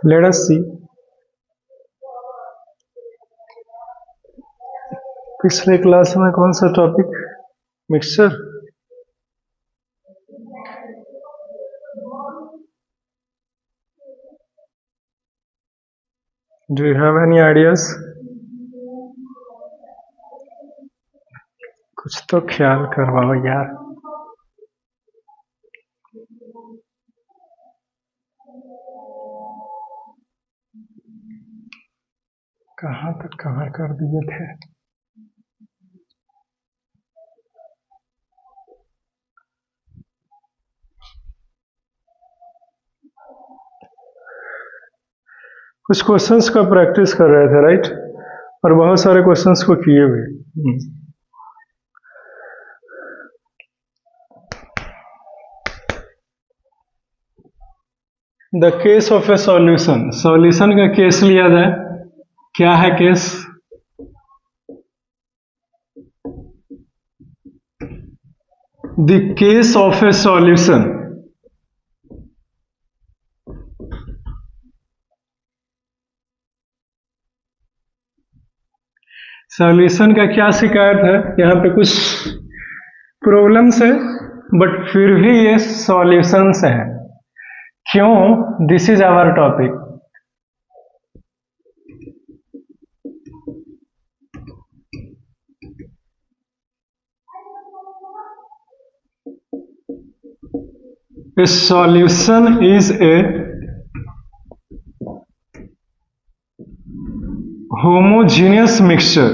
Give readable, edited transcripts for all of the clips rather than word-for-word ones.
Let us see. पिछले class में कौन सा topic? Mixture. Do you have any ideas? कुछ तो ख्याल करवाओ यार. कहाँ तक कवर कर दिए थे? कुछ क्वेश्चंस का प्रैक्टिस कर रहे थे, राइट? और बहुत सारे क्वेश्चंस को किए हुए. The case of A solution. Solution का केस लिया जाए. क्या है case? The case of A solution. Solution का क्या शिकायत है? यहाँ पे कुछ प्रॉब्लम्स है, बट फिर भी ये सॉल्यूशंस हैं. क्यों? This is our topic. A solution is a homogeneous mixture.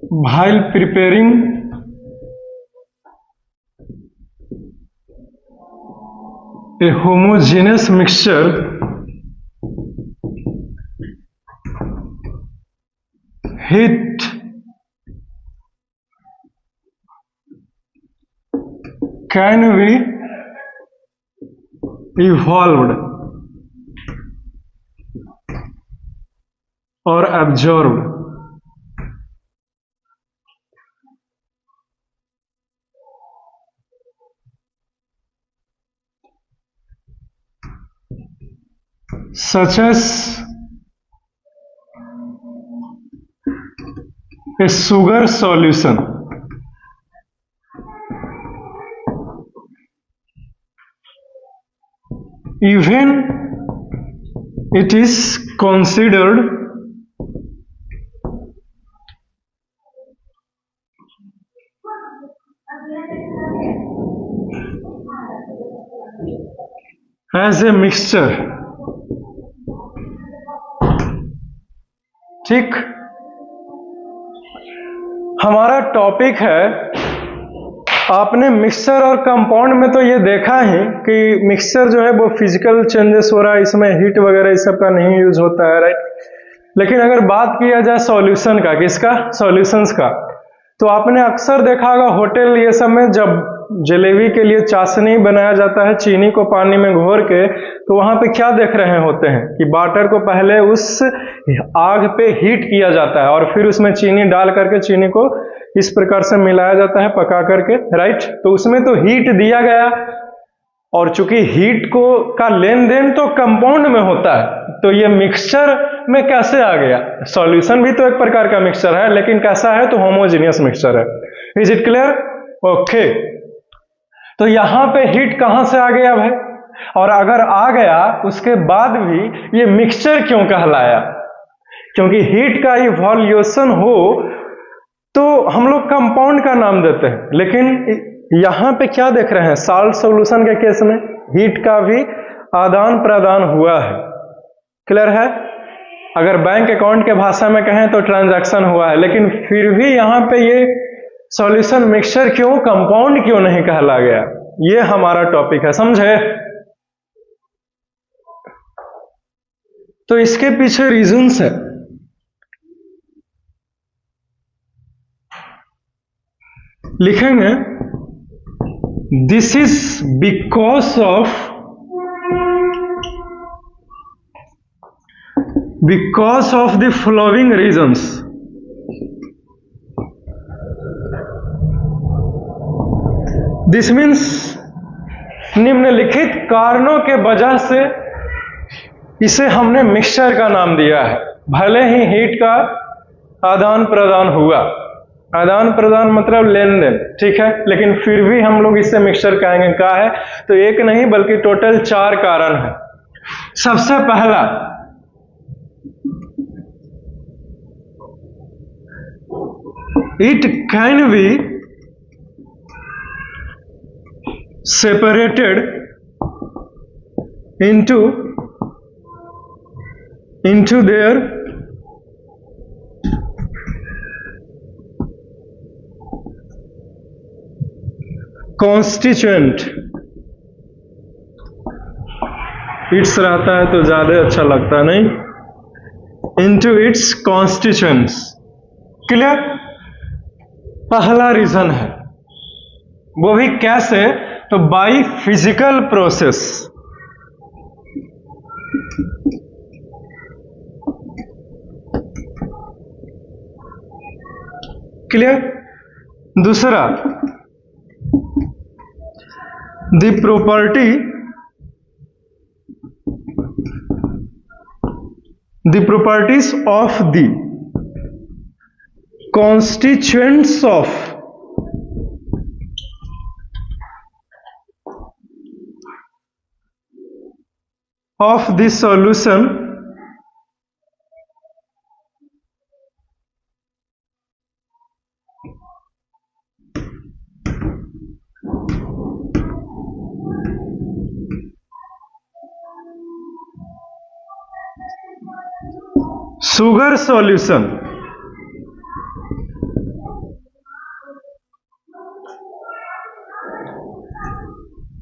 While preparing a homogeneous mixture, heat can be evolved or absorbed. Such as a sugar solution. Even it is considered as a mixture. ठीक, हमारा topic है. आपने mixture और compound में तो ये देखा ही कि मिक्सचर जो है वो फिजिकल चेंजेस हो रहा है, इसमें हीट वगैरह इस सब का नहीं यूज होता है, राइट? लेकिन अगर बात किया जाए सॉल्यूशन का, किसका? सॉल्यूशंस का, तो आपने अक्सर देखा होगा होटल ये सब में जब जलेबी के लिए चाशनी बनाया जाता है चीनी को पानी में घोर के, तो वहां पे क्या देख रहे होते हैं कि बाटर को पहले उस आग पे हीट किया जाता है और फिर उसमें चीनी डाल करके चीनी को इस प्रकार से मिलाया जाता है पका करके, राइट? तो उसमें तो हीट दिया गया, और चूंकि हीट को का लेन देन तो कंपाउंड में होता है, तो ये मिक्सचर में कैसे आ गया? सॉल्यूशन भी तो एक प्रकार का मिक्सचर है, लेकिन कैसा है? तो होमोजेनियस मिक्सचर है. Is it clear? ओके. तो यहां पे हीट कहां से आ गया भाई? और अगर आ गया उसके बाद भी ये मिक्सचर क्यों कहलाया? क्योंकि हीट का इवोल्यूशन हो तो हम लोग कंपाउंड का नाम देते हैं, लेकिन यहां पे क्या देख रहे हैं? साल्ट सॉल्यूशन के केस में हीट का भी आदान प्रदान हुआ है. क्लियर है? अगर बैंक अकाउंट के भाषा में कहें तो ट्रांजैक्शन हुआ है, लेकिन फिर भी यहां पे ये सॉल्यूशन मिक्सचर क्यों, कंपाउंड क्यों नहीं कहला गया? ये हमारा टॉपिक है, समझे? तो इसके पीछे रीजंस है. लिखेंगे this is because of the following reasons. This means निम्नलिखित कारणों के वजह से इसे हमने मिक्सचर का नाम दिया है। भले ही हीट का आदान प्रदान हुआ, आदान प्रदान मतलब लेन देन, ठीक है, लेकिन फिर भी हम लोग इसे मिक्सचर कहेंगे। क्या है? तो एक नहीं बल्कि टोटल 4 कारण है। सबसे पहला, it can be separated into their constituent। It's रहता है तो ज्यादा अच्छा लगता नहीं, into its constituents। क्लियर? पहला रीजन है, वो भी कैसे? तो बाई फिजिकल प्रोसेस। क्लियर? दूसरा, the properties of the constituents of the solution sugar solution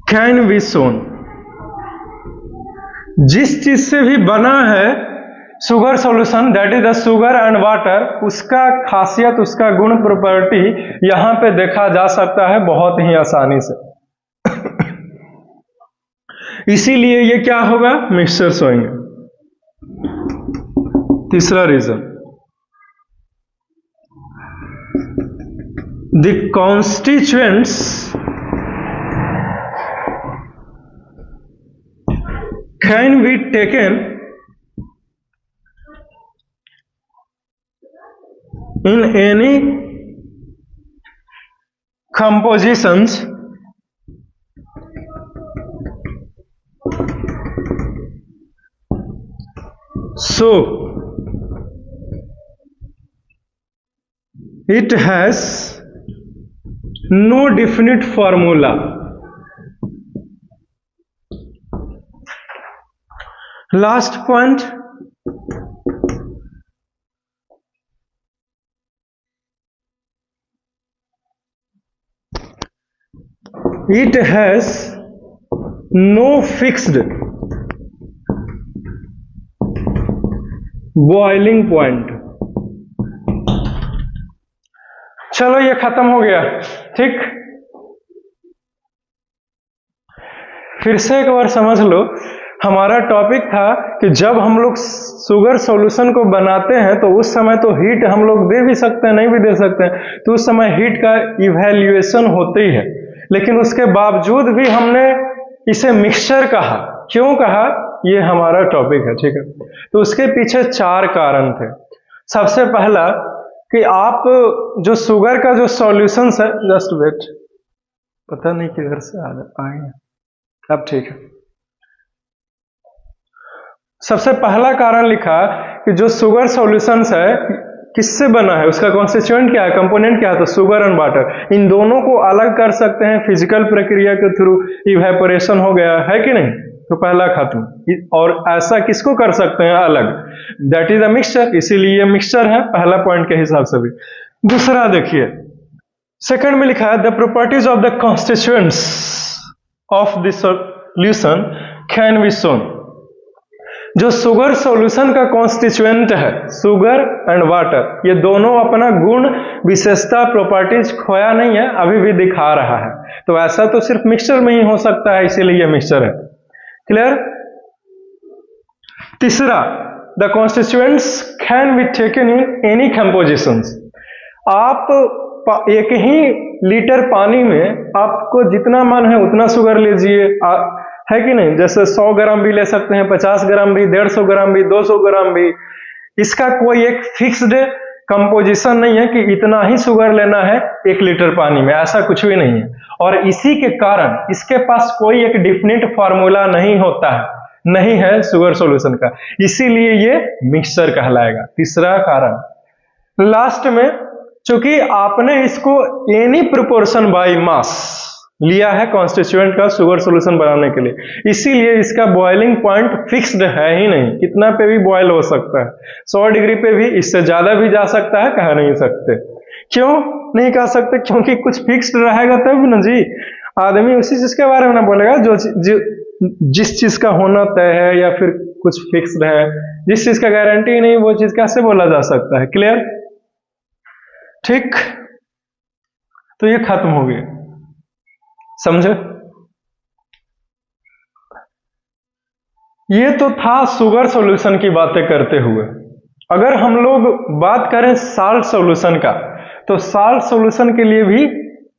can be shown। जिस चीज से भी बना है sugar solution, that is the sugar and water, उसका खासियत, उसका गुण, प्रॉपर्टी यहां पे देखा जा सकता है बहुत ही आसानी से। इसीलिए ये क्या होगा? मिक्सचर्स होंगे। तीसरा reason, the constituents can be taken in any compositions so it has no definite formula। Last point, it has no fixed boiling point. चलो ये खत्म हो गया, ठीक। फिर से एक बार समझ लो, हमारा टॉपिक था कि जब हम लोग शुगर सॉल्यूशन को बनाते हैं तो उस समय तो हीट हम लोग दे भी सकते हैं, नहीं भी दे सकते हैं, तो उस समय हीट का इवैल्यूएशन होती है, लेकिन उसके बावजूद भी हमने इसे मिक्सचर कहा। क्यों कहा? ये हमारा टॉपिक है, ठीक है। तो उसके पीछे 4 कारण थे। सबसे पहला कि आप जो शुगर का जो सॉल्यूशन है, जस्ट वेट, पता नहीं किधर से आए, अब ठीक है। सबसे पहला कारण लिखा कि जो शुगर सॉल्यूशंस है किससे बना है, उसका कॉन्स्टिट्यूएंट क्या है, कंपोनेंट क्या है, तो शुगर एंड वाटर। इन दोनों को अलग कर सकते हैं फिजिकल प्रक्रिया के थ्रू, इवेपोरेशन हो गया है कि नहीं, तो पहला खत्म। और ऐसा किसको कर सकते हैं अलग, दैट इज अ मिक्सचर, इसीलिए मिक्सचर है, पहला पॉइंट के हिसाब से भी। दूसरा देखिए, सेकंड में लिखा है the properties of the constituents of the solution can be shown. जो शुगर सॉल्यूशन का कॉन्स्टिट्यूएंट है, शुगर एंड वाटर, ये दोनों अपना गुण, विशेषता, प्रॉपर्टीज खोया नहीं है, अभी भी दिखा रहा है। तो ऐसा तो सिर्फ मिक्सचर में ही हो सकता है, इसीलिए ये मिक्सचर है। क्लियर? तीसरा, the constituents can be taken in any compositions. आप एक ही लीटर पानी में आपको जितना मन है उतना शुगर लीजिए, है कि नहीं? जैसे 100 ग्राम भी ले सकते हैं, 50 ग्राम भी, 150 ग्राम भी, 200 ग्राम भी। इसका कोई एक फिक्स्ड कंपोजिशन नहीं है कि इतना ही शुगर लेना है 1 लीटर पानी में, ऐसा कुछ भी नहीं है। और इसी के कारण इसके पास कोई एक डिफिनिट फॉर्मूला नहीं होता है, नहीं है शुगर सॉल्यूशन का, इसीलिए ये मिक्सचर कहलाएगा। तीसरा कारण। लास्ट में, चूंकि आपने इसको एनी प्रोपोर्शन बाय मास लिया है कॉन्स्टिट्यूएंट का शुगर सॉल्यूशन बनाने के लिए, इसीलिए इसका बॉइलिंग पॉइंट फिक्स्ड है ही नहीं, कितना पे भी बॉयल हो सकता है। 100 डिग्री पे भी, इससे ज्यादा भी जा सकता है, कह नहीं सकते। क्यों नहीं कह सकते? क्योंकि कुछ फिक्स्ड रहेगा तब ना जी, आदमी उसी चीज के बारे में ना बोलेगा जो जिस चीज का होना तय है या फिर कुछ फिक्स्ड है। जिस चीज का गारंटी नहीं, वो चीज कैसे बोला जा सकता है? क्लियर? ठीक, तो ये खत्म हो गया, समझे? ये तो था शुगर सॉल्यूशन की बातें करते हुए। अगर हम लोग बात करें साल्ट सॉल्यूशन का, तो साल्ट सॉल्यूशन के लिए भी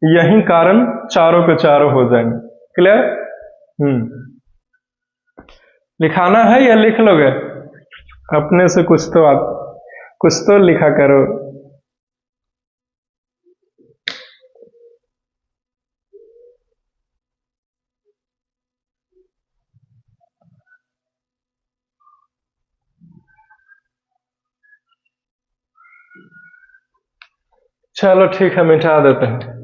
यही कारण चारों के चारों हो जाएंगे। क्लियर? लिखाना है या लिख लोगे? अपने से कुछ तो लिखा करो। चलो ठीक है, मिटा देते हैं।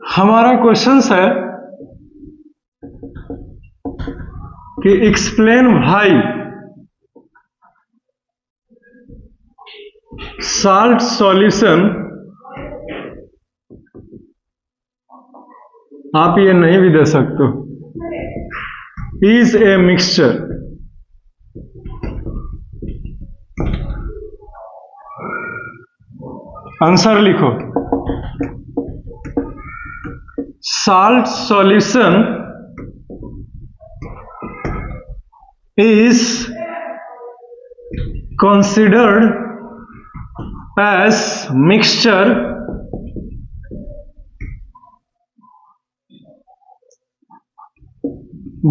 हमारा क्वेश्चन है कि एक्सप्लेन व्हाई साल्ट सॉल्यूशन, आप ये नहीं भी दे सकते हो, इज ए मिक्सचर। आंसर लिखो। Salt solution is considered as mixture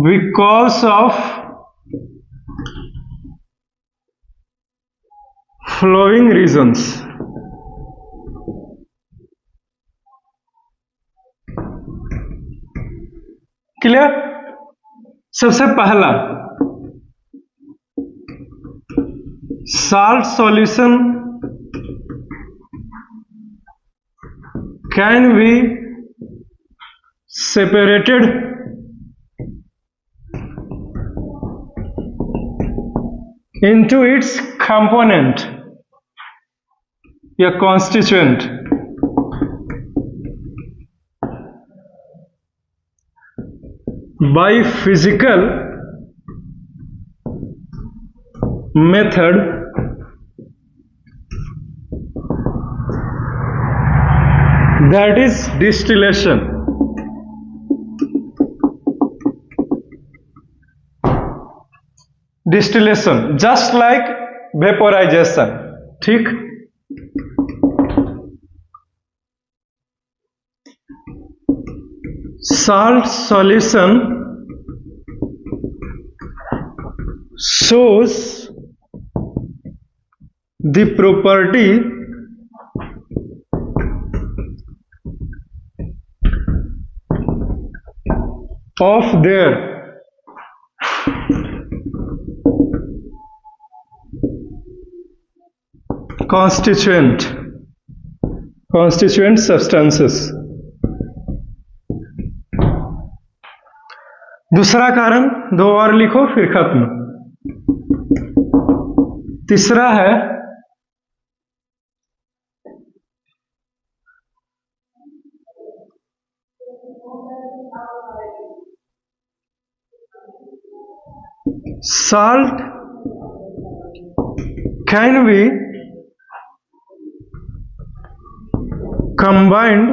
because of following reasons. Clear? सबसे पहला, salt solution can be separated into its component या constituent by physical method that is distillation. Distillation just like vaporization. ठीक, salt solution shows the property of their constituent substances. दूसरा कारण, दो और लिखो फिर खत्म। तीसरा है salt can be combined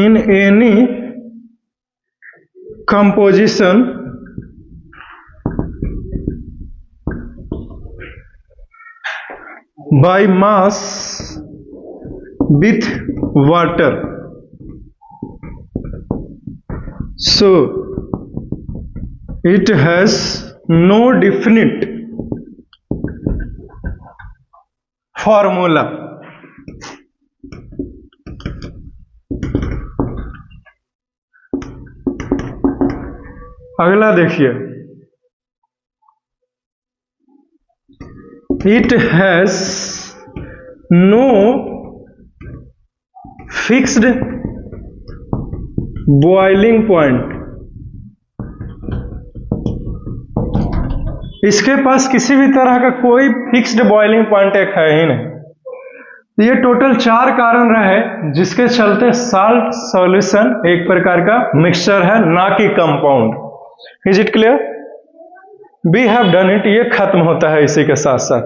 in any composition by mass with water. So it has no definite formula. अगला देखिए, it has no fixed boiling point. इसके पास किसी भी तरह का कोई फिक्स्ड बॉइलिंग पॉइंट एक है ही नहीं। ये टोटल 4 कारण रहे जिसके चलते साल्ट सॉल्यूशन एक प्रकार का मिक्सचर है, ना कि compound. Is it clear? We have done it. ये खत्म होता है इसी के साथ साथ।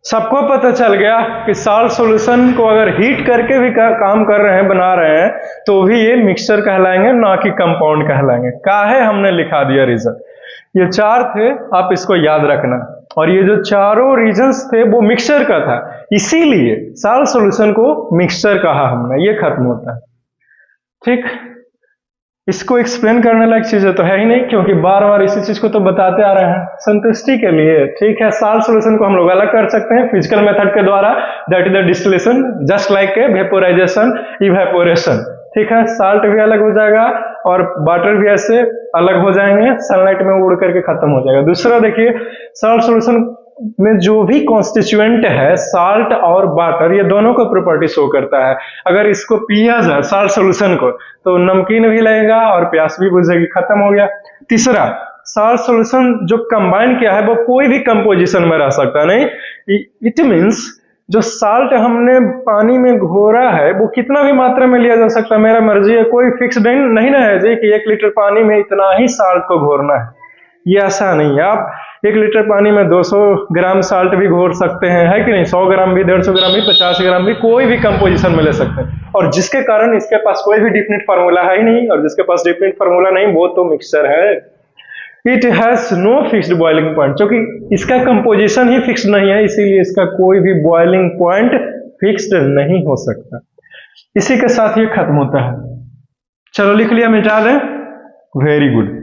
सबको पता चल गया कि साल्ट सॉल्यूशन को अगर हीट करके भी काम कर रहे हैं, बना रहे हैं, तो भी ये मिक्सचर कहलाएंगे, ना कि कंपाउंड कहलाएंगे। काहे हमने लिखा दिया रीजन। ये 4 थे, आप इसको याद रखना। और ये जो चारों रीजंस थे वो मिक्सचर का था, इसीलिए साल्ट सॉल्यूशन को मिक्सचर कहा हमने। ये खत्म होता है। ठीक, इसको एक्सप्लेन करने लायक चीजें तो है ही नहीं, क्योंकि बार बार इसी चीज को तो बताते आ रहे हैं संतुष्टि के लिए। ठीक है, साल्ट सॉल्यूशन को हम लोग अलग कर सकते हैं फिजिकल मेथड के द्वारा, that is the distillation, just like a vaporisation, evaporation. ठीक है, साल्ट भी अलग हो जाएगा और वाटर भी ऐसे अलग हो जाएंगे, सनलाइट में उड़ करके खत्म हो जाएगा। दूसरा देखिए, साल्ट सॉल्यूशन में जो भी कॉन्स्टिट्यूएंट है, साल्ट और वाटर, ये दोनों का प्रॉपर्टी शो करता है। अगर इसको पिया जाए साल्ट सॉल्यूशन को, तो नमकीन भी लगेगा और प्यास भी बुझेगी, खत्म हो गया। तीसरा, साल्ट सॉल्यूशन जो कंबाइन किया है वो कोई भी कंपोजिशन में रह सकता नहीं। इट मींस जो साल्ट हमने पानी में घोरा है वो कितना भी मात्रा में लिया जा सकता है, मेरा मर्जी है। कोई फिक्स्ड नहीं ना है जी कि 1 लीटर पानी में इतना ही साल्ट को घोरना है, ये ऐसा नहीं है। आप 1 लीटर पानी में 200 ग्राम साल्ट भी घोर सकते हैं, है कि नहीं? 100 ग्राम भी, 150 ग्राम भी, 50 ग्राम भी, कोई भी कंपोजिशन में ले सकते हैं। और जिसके कारण इसके पास कोई भी डिफिनिट फार्मूला है ही नहीं, और जिसके पास डिफिनिट फार्मूला नहीं वो तो मिक्सचर है। It has no fixed boiling point, क्योंकि इसका कंपोजिशन ही फिक्स्ड नहीं है, इसीलिए इसका कोई भी बॉइलिंग पॉइंट फिक्स्ड नहीं हो सकता। इसी के साथ ये खत्म होता है। चलो लिख लिया, मिटा दें। Very good.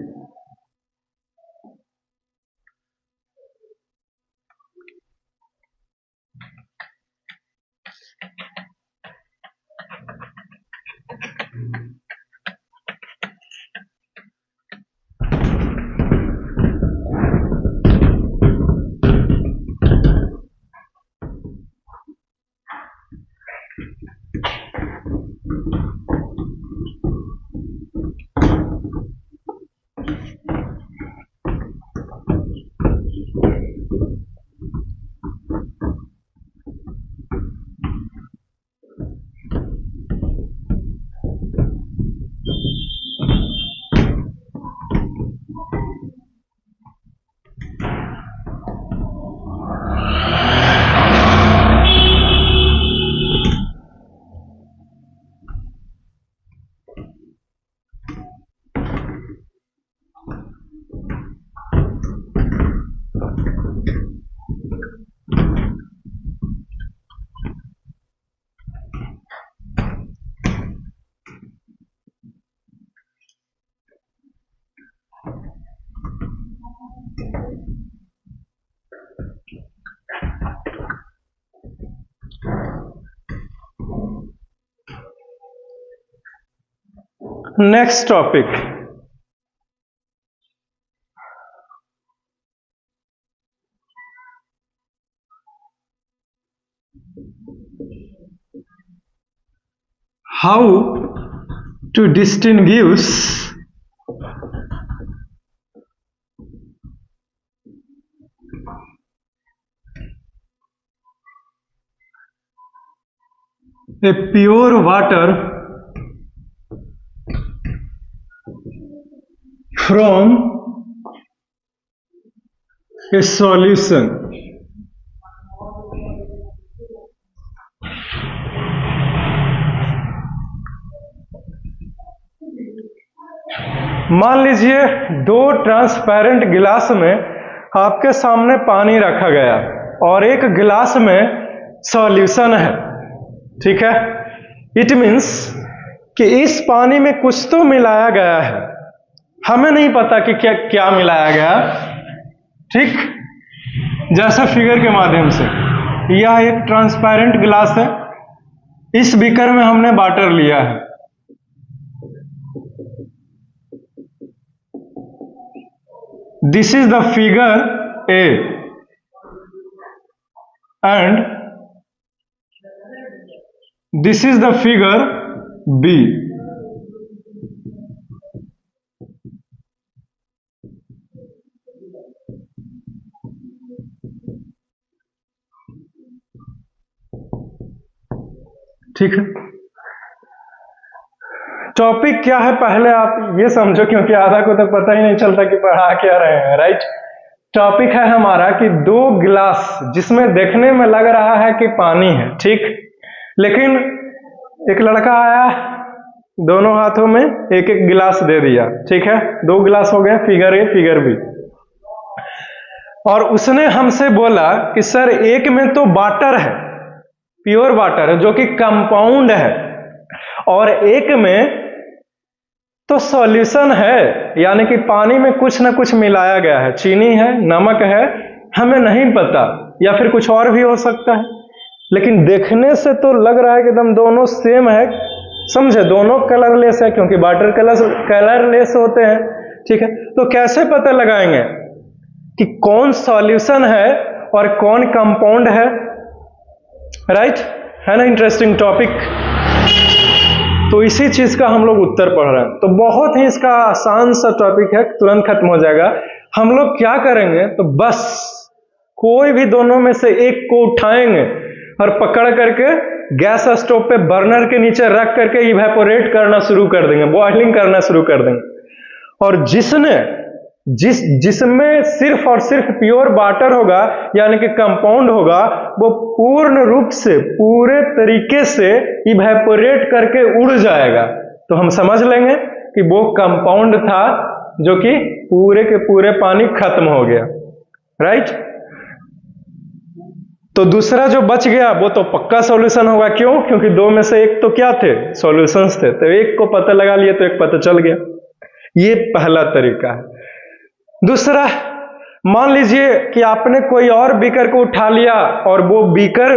Next topic, how to distinguish a pure water from a solution. मान लीजिए दो ट्रांसपेरेंट गिलास में आपके सामने पानी रखा गया और एक गिलास में सॉल्यूशन है, ठीक है। इट मीन्स कि इस पानी में कुछ तो मिलाया गया है, हमें नहीं पता कि क्या क्या मिलाया गया, ठीक। जैसे फिगर के माध्यम से, यह एक ट्रांसपेरेंट गिलास है, इस बीकर में हमने वाटर लिया है, this is the figure A and this is the figure B. ठीक है, टॉपिक क्या है पहले आप ये समझो, क्योंकि आधा को तो पता ही नहीं चलता कि पढ़ा क्या रहे हैं, राइट। टॉपिक है हमारा कि दो गिलास जिसमें देखने में लग रहा है कि पानी है, ठीक, लेकिन एक लड़का आया, दोनों हाथों में एक एक गिलास दे दिया, ठीक है, दो गिलास हो गए, फिगर ए फिगर बी। और उसने हमसे बोला कि सर एक में तो वाटर है, प्योर वाटर है जो कि कंपाउंड है, और एक में तो सॉल्यूशन है, यानी कि पानी में कुछ ना कुछ मिलाया गया है, चीनी है, नमक है, हमें नहीं पता, या फिर कुछ और भी हो सकता है, लेकिन देखने से तो लग रहा है कि एकदम दोनों सेम है, समझे, दोनों कलरलेस है, क्योंकि वाटर कलरलेस होते हैं, ठीक है। तो कैसे पता लगाएंगे कि कौन सॉल्यूशन है और कौन कंपाउंड है, राइट, है ना, इंटरेस्टिंग टॉपिक। तो इसी चीज का हम लोग उत्तर पढ़ रहे हैं, तो बहुत ही इसका आसान सा टॉपिक है, तुरंत खत्म हो जाएगा। हम लोग क्या करेंगे, तो बस कोई भी दोनों में से एक को उठाएंगे और पकड़ करके गैस स्टोव पे बर्नर के नीचे रख करके इवेपोरेट करना शुरू कर देंगे, बॉइलिंग करना शुरू कर देंगे, और जिसमें सिर्फ और सिर्फ प्योर वाटर होगा, यानी कि कंपाउंड होगा, वो पूर्ण रूप से पूरे तरीके से इवेपोरेट करके उड़ जाएगा, तो हम समझ लेंगे कि वो कंपाउंड था जो कि पूरे के पूरे पानी खत्म हो गया, राइट। तो दूसरा जो बच गया वो तो पक्का सॉल्यूशन होगा, क्यों, क्योंकि दो में से एक तो क्या थे, सॉल्यूशंस थे, तो एक को पता लगा लिए तो एक पता चल गया। ये पहला तरीका है। दूसरा, मान लीजिए कि आपने कोई और बीकर को उठा लिया और वो बीकर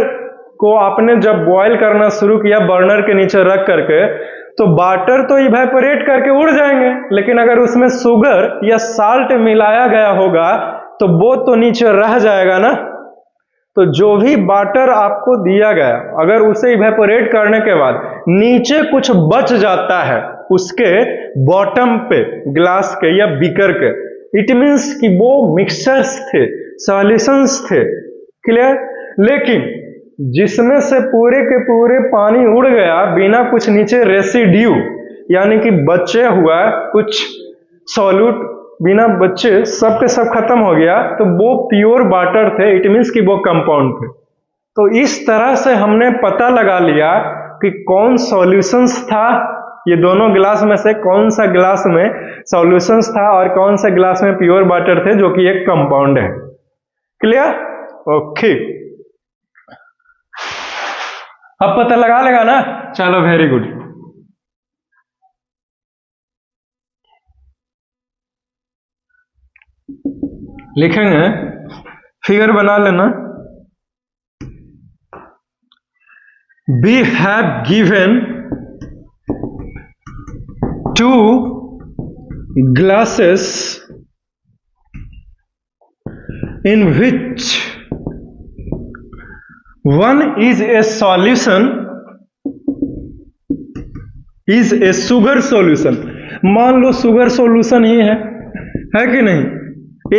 को आपने जब बॉयल करना शुरू किया बर्नर के नीचे रख करके, तो वाटर तो इवेपोरेट करके उड़ जाएंगे, लेकिन अगर उसमें शुगर या साल्ट मिलाया गया होगा तो वो तो नीचे रह जाएगा ना। तो जो भी वाटर आपको दिया गया, अगर उसे इवेपोरेट करने के बाद नीचे कुछ बच जाता है उसके बॉटम पे गिलास के या बीकर के, इट मीन्स कि वो मिक्सचर्स थे, सॉल्यूशंस थे, क्लियर। लेकिन जिसमें से पूरे के पूरे पानी उड़ गया बिना कुछ नीचे रेसिड्यू, यानी कि बचे हुआ कुछ सॉल्यूट बिना बचे सब के सब खत्म हो गया, तो वो प्योर वाटर थे, इट मीन्स कि वो कंपाउंड थे। तो इस तरह से हमने पता लगा लिया कि कौन सॉल्यूशंस था, ये दोनों गिलास में से कौन सा गिलास में सॉल्यूशंस था और कौन सा गिलास में प्योर वाटर थे जो कि एक कंपाउंड है, क्लियर, ओके। अब पता लगा लेगा ना, चलो वेरी गुड। लिखेंगे, फिगर बना लेना। We have given two glasses in which one is a solution is a sugar solution. मान लो शुगर सॉल्यूशन ही है कि नहीं?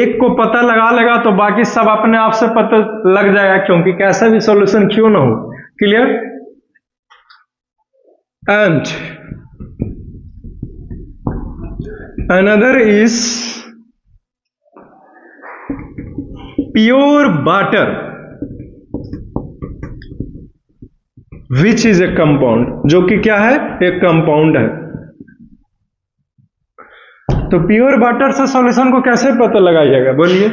एक को पता लगा लेगा तो बाकी सब अपने आप से पता लग जाएगा, क्योंकि कैसा भी सॉल्यूशन क्यों ना हो. Clear? And another is pure butter which is a compound, जो कि क्या है? एक कंपाउंड है. तो प्योर बटर से सॉल्यूशन को कैसे पता लगाइएगा बोलिए?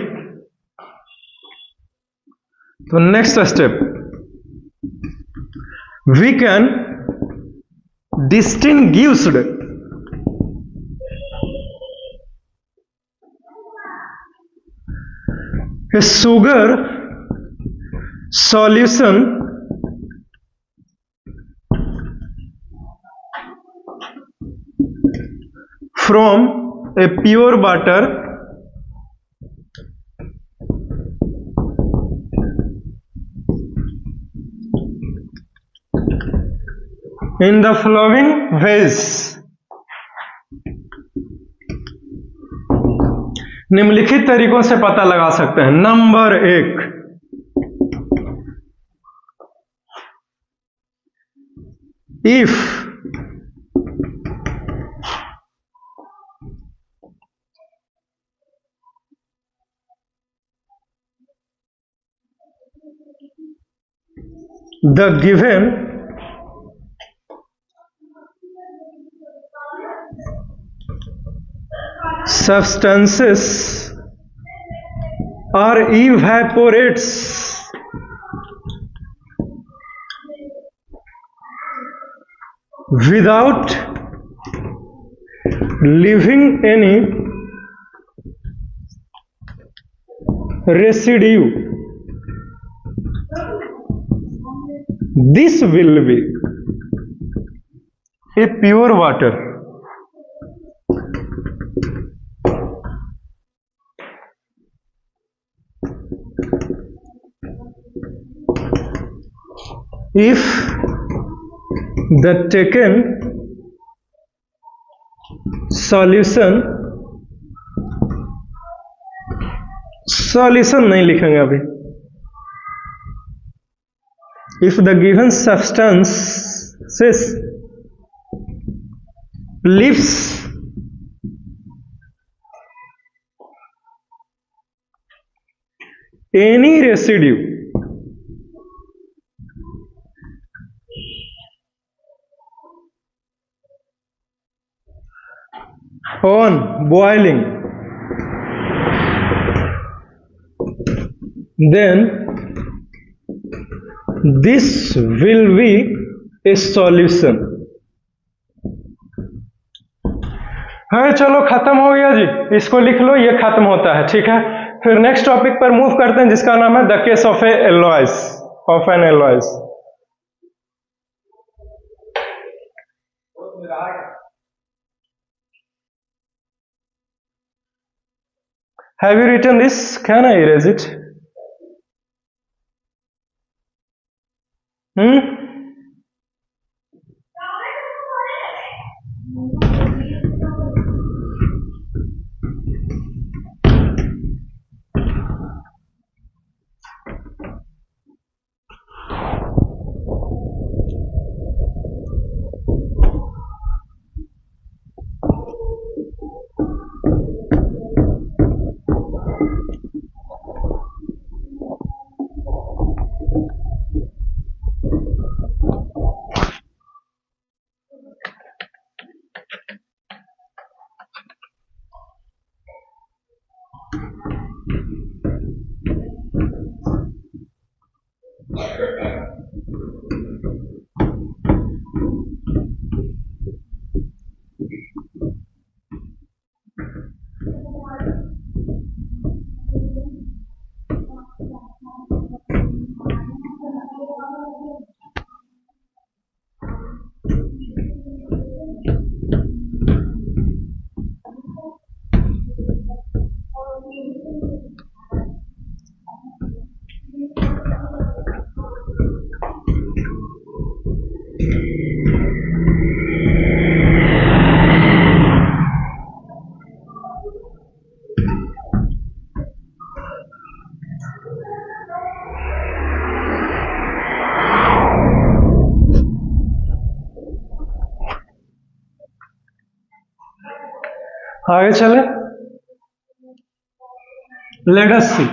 तो next step, we can distinguish a sugar solution from a pure butter in the following ways. निम्नलिखित तरीकों से पता लगा सकते हैं. Number 1, if the given substances or evaporates without leaving any residue, this will be a pure water. If the taken solution नहीं लिखेंगे अभी. If the given substances leaves any residue on boiling, then this will be a solution. है, चलो खत्म हो गया जी. इसको लिख लो, ये खत्म होता है. ठीक है, फिर नेक्स्ट टॉपिक पर मूव करते हैं जिसका नाम है the case of an alloys. Have you written this? Can I erase it? आगे चले, let us see.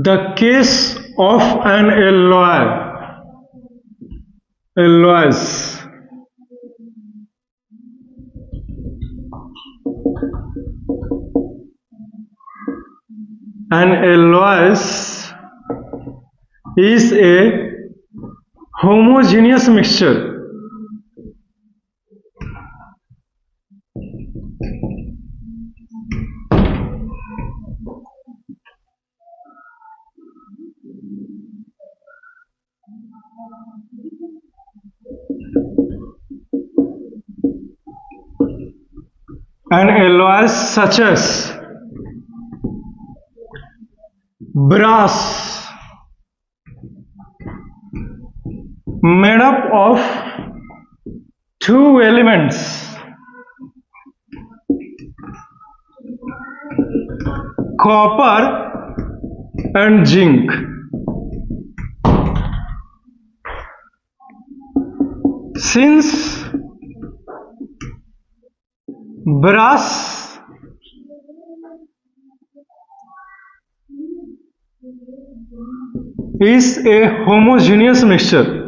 The case of an alloys. An alloys is a homogeneous mixture. And alloys such as brass, made up of two elements, copper and zinc. Since brass is a homogeneous mixture,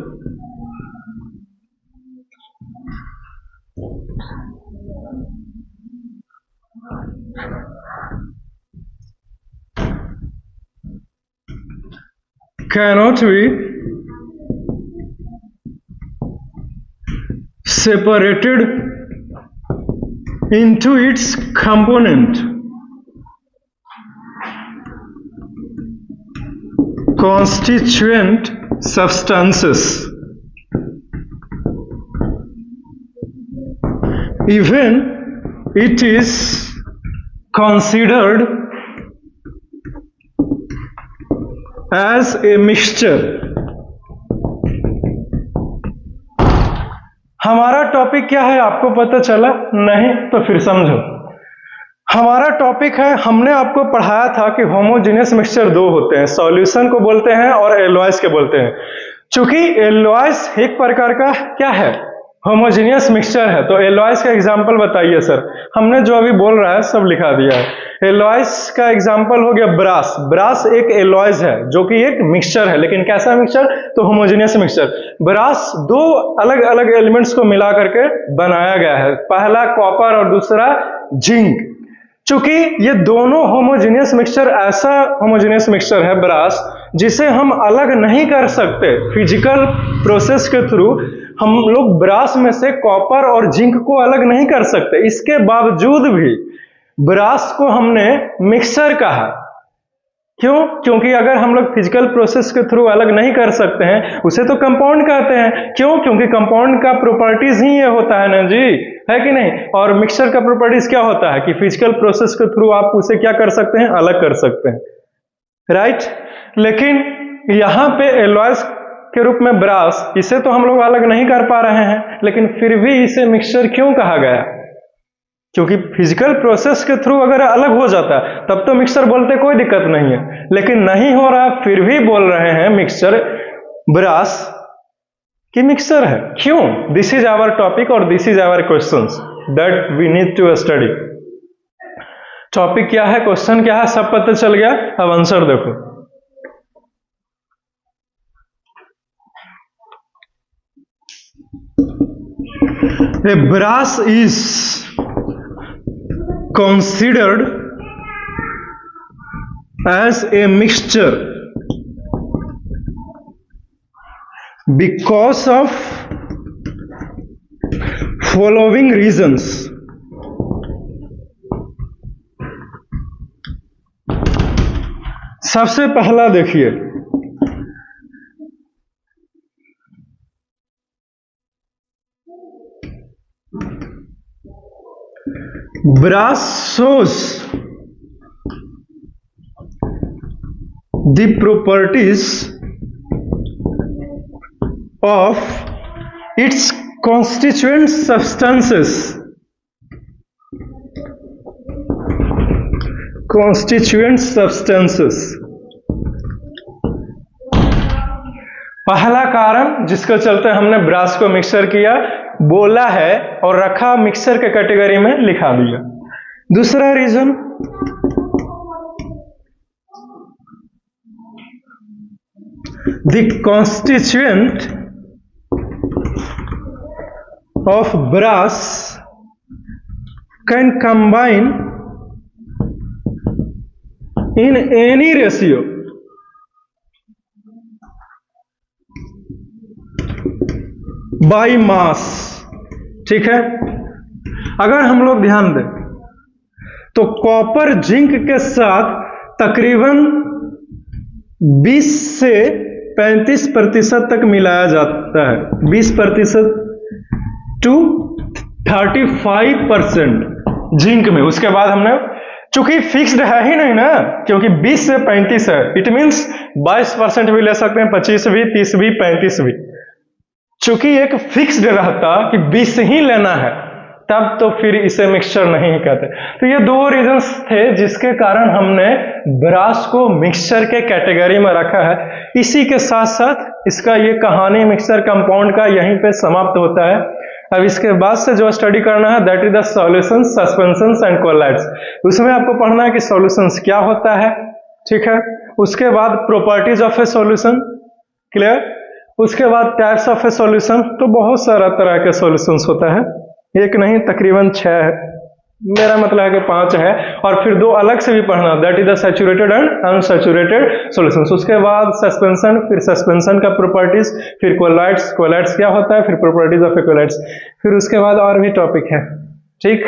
cannot be separated into its component constituent substances, even it is considered as a mixture. हमारा topic क्या है, आपको पता चला? नहीं तो फिर समझो। हमारा टॉपिक है, हमने आपको पढ़ाया था कि होमोजेनियस मिक्सचर दो होते हैं, सॉल्यूशन को बोलते हैं और एलॉयज के बोलते हैं। चूंकि एलॉयज एक प्रकार का क्या है, होमोजेनियस मिक्सचर है, तो एलॉयज का एग्जांपल बताइए सर। हमने जो अभी बोल रहा है सब लिखा दिया है। एलॉयज का एग्जांपल हो गया ब्रास। ब्रास एक एलॉयज है जो कि एक मिक्सचर है, लेकिन कैसा मिक्सचर? तो होमोजेनियस मिक्सचर। ब्रास दो अलग अलग एलिमेंट्स को मिला करके बनाया गया है, पहला कॉपर और दूसरा जिंक। चूंकि ये दोनों होमोजेनियस मिक्सचर ऐसा होमोजेनियस मिक्सचर है ब्रास, जिसे हम अलग नहीं कर सकते फिजिकल प्रोसेस के थ्रू। हम लोग ब्रास में से कॉपर और जिंक को अलग नहीं कर सकते, इसके बावजूद भी ब्रास को हमने मिक्सचर कहा। क्यों? क्योंकि अगर हम लोग फिजिकल प्रोसेस के थ्रू अलग नहीं कर सकते हैं, उसे तो कंपाउंड कहते हैं। क्यों? क्योंकि कंपाउंड का प्रॉपर्टीज ही ये होता है ना जी, है कि नहीं? और मिक्सचर का प्रॉपर्टीज क्या होता है कि फिजिकल प्रोसेस के थ्रू आप उसे क्या कर सकते हैं, अलग कर सकते हैं, राइट? लेकिन यहां पे एलॉयज के रूप में ब्रास, इसे तो हम लोग अलग नहीं कर पा रहे हैं, लेकिन फिर भी इसे मिक्सचर क्यों कहा गया? क्योंकि फिजिकल प्रोसेस के थ्रू अगर अलग हो जाता है तब तो मिक्सचर बोलते कोई दिक्कत नहीं है, लेकिन नहीं हो रहा, फिर भी बोल रहे हैं मिक्सचर ब्रास की मिक्सचर है। क्यों? दिस इज आवर टॉपिक और this is our questions that we need to study. Topic क्या है, क्वेश्चन क्या है, सब पता चल गया। अब आंसर देखो। A brass is considered as a mixture because of following reasons. सबसे पहला देखिए, brass shows the properties of its constituent substances. Constituent substances पहला कारण जिसके चलते हमने ब्रास को मिक्सर किया, बोला है और रखा, मिक्सर के कैटेगरी में लिखा दिया। दूसरा reason, the constituent of brass can combine in any ratio by mass। ठीक है, अगर हम लोग ध्यान दें तो कॉपर जिंक के साथ तकरीबन 20 से 35% तक मिलाया जाता है, 20% टू 35% जिंक में। उसके बाद हमने, चूंकि फिक्स्ड है ही नहीं ना, क्योंकि 20 से 35 है, इट मींस 22% भी ले सकते हैं, 25 भी, 30 भी, 35 भी। चूंकि एक फिक्स्ड रहता कि 20 ही लेना है, तब तो फिर इसे मिक्सचर नहीं कहते। तो ये दो रीजंस थे जिसके कारण हमने ब्रास को मिक्सचर के कैटेगरी में रखा है। इसी के साथ साथ इसका ये कहानी मिक्सचर कंपाउंड का यहीं पे समाप्त होता है। अब इसके बाद से जो स्टडी करना है, that is the solutions, suspensions and colloids. उसमें आपको पढ़ना है कि सॉल्यूशंस क्या होता है, ठीक है। उसके बाद properties of A solution, clear. उसके बाद टाइप्स ऑफ ए सॉल्यूशन, तो बहुत सारा तरह के सॉल्यूशंस होता है, एक नहीं तकरीबन 6 है, मेरा मतलब है कि 5 है। और फिर दो अलग से भी पढ़ना, that is the saturated and unsaturated solutions. उसके बाद सस्पेंशन, फिर सस्पेंशन का प्रॉपर्टीज, फिर कोलाइड्स, कोलाइड्स क्या होता है, फिर प्रॉपर्टीज ऑफ ए कोलाइड्स, फिर उसके बाद और भी टॉपिक है, ठीक।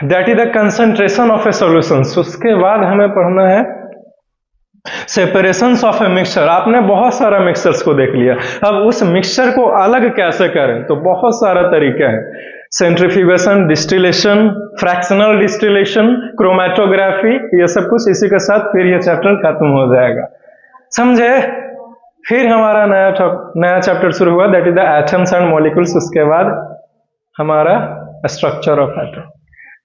That is the concentration of A solutions. उसके बाद हमें पढ़ना है सेपरेशंस ऑफ ए मिक्सचर। आपने बहुत सारा मिक्सचर्स को देख लिया, अब उस मिक्सचर को अलग कैसे करें, तो बहुत सारा तरीका है। Centrifugation, distillation, fractional distillation, chromatography, ये सब कुछ इसी के साथ फिर ये चैप्टर खत्म हो जाएगा, समझे। फिर हमारा नया चैप्टर शुरू हुआ, that is the atoms and molecules. उसके बाद हमारा स्ट्रक्चर ऑफ एटम।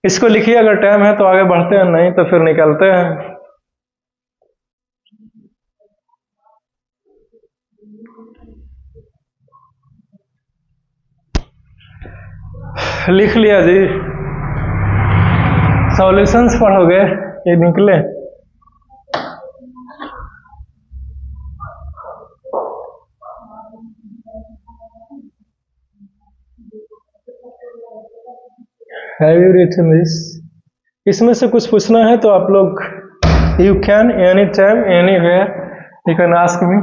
इसको लिखिए, अगर टाइम है तो आगे बढ़ते हैं, नहीं तो फिर निकलते हैं। लिख लिया जी, सॉल्यूशंस पढ़ोगे, ये निकले। Have you written this? इसमें से कुछ पूछना है तो आप लोग, you can any time anywhere you can ask me.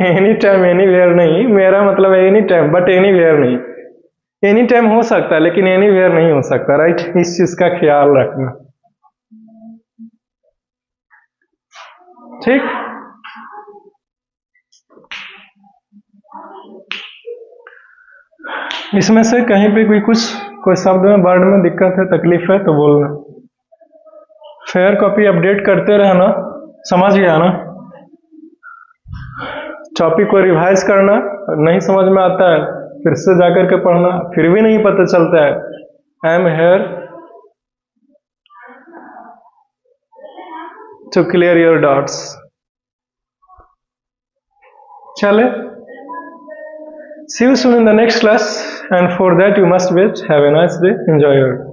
Any time anywhere नहीं, मेरा मतलब एनी टाइम, बट एनीवेयर नहीं। एनी टाइम हो सकता है लेकिन एनीवेयर नहीं हो सकता, राइट। इस चीज का ख्याल रखना, ठीक। इसमें से कहीं पे भी कुछ, कोई शब्द में, वर्ड में दिक्कत है, तकलीफ है तो बोलना। फेयर कॉपी अपडेट करते रहना, समझ गया ना। टॉपिक को रिवाइज करना, नहीं समझ में आता है फिर से जाकर के पढ़ना, फिर भी नहीं पता चलता है, I am here to clear your doubts. चले, see you soon in the next class, and for that you must wait. Have a nice day, enjoy your